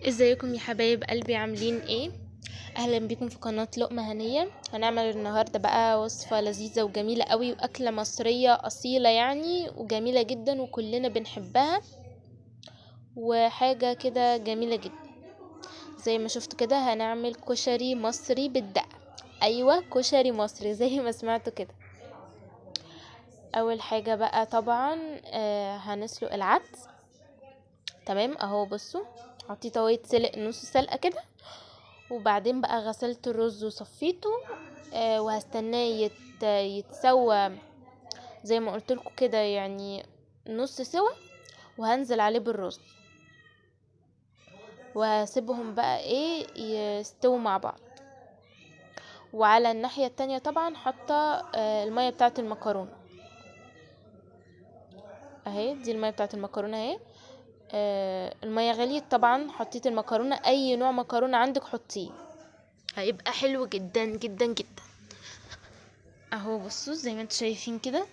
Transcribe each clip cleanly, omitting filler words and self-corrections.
ازيكم يا حبايب قلبي، عاملين ايه؟ اهلا بيكم في قناة لقمة هنية. هنعمل النهاردة بقى وصفة لذيذة وجميلة قوي، واكلة مصرية اصيلة يعني، وجميلة جدا وكلنا بنحبها، وحاجة كده جميلة جدا. زي ما شفتوا كده هنعمل كشري مصري بالدقة. ايوه، كشري مصري زي ما سمعتوا كده. اول حاجة بقى طبعا هنسلق العدس. تمام اهو، بصوا حطيته يتسلق نص سلقة كده، وبعدين بقى غسلت الرز وصفيته. وهستناه يتسوى زي ما قلت لكم كده، يعني نص سوا، وهنزل عليه بالرز، وهسيبهم بقى ايه يستووا مع بعض. وعلى الناحية التانية طبعا حاطه المية بتاعه المكرونة اهي. دي المية بتاعه المكرونة اهي. المية غليت طبعا، حطيت المكرونة، اي نوع مكرونة عندك حطيه، هيبقى حلو جدا جدا جدا. اهو بصوا زي ما انتوا شايفين كده،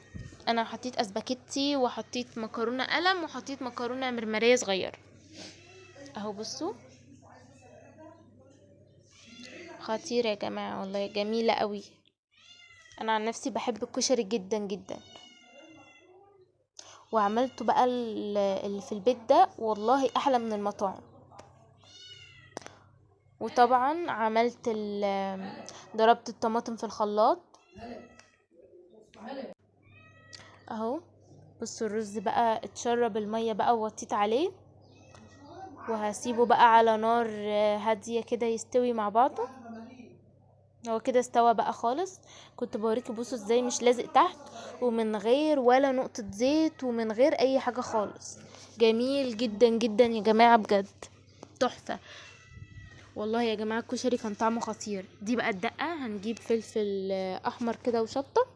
انا حطيت اسباجيتي وحطيت مكرونه قلم وحطيت مكرونه مرمريه صغيره. اهو بصوا، خطيره يا جماعه، والله جميله قوي. انا عن نفسي بحب الكشري جدا جدا، وعملته بقى اللي في البيت ده والله احلى من المطاعم. وطبعا عملت ضربت الطماطم في الخلاط اهو. بصوا الرز بقى اتشرب الميه بقى ووطيت عليه، وهسيبه بقى على نار هاديه كده يستوي مع بعضه. هو كده استوى بقى خالص. كنت بوريكي بصوا ازاي مش لازق تحت، ومن غير ولا نقطة زيت، ومن غير اي حاجة خالص. جميل جدا جدا يا جماعة، بجد تحفة والله يا جماعة. الكشري كان طعمه خطير. دي بقى الدقة، هنجيب فلفل احمر كده وشطة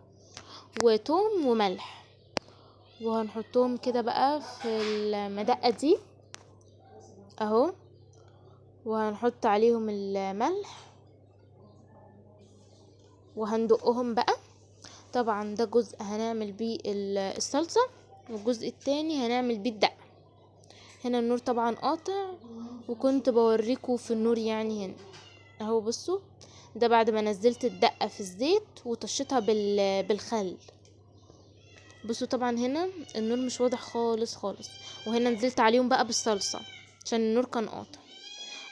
وتوم وملح، وهنحطهم كده بقى في المدقة دي اهو، وهنحط عليهم الملح وهندقهم بقى. طبعا ده جزء هنعمل بيه الصلصة، والجزء التاني هنعمل بيه الدقة. هنا النور طبعا قاطع، وكنت بوريكم في النور يعني. هنا اهو بصوا، ده بعد ما نزلت الدقة في الزيت وطشيتها بالخل. بصوا طبعا هنا النور مش واضح خالص خالص، وهنا نزلت عليهم بقى بالصلصة عشان النور كان قاطع.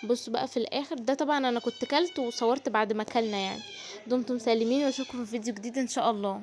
بصوا بقى في الاخر، ده طبعا انا كنت كلت وصورت بعد ما كلنا يعني. دمتم سالمين، واشوفكم في فيديو جديد ان شاء الله.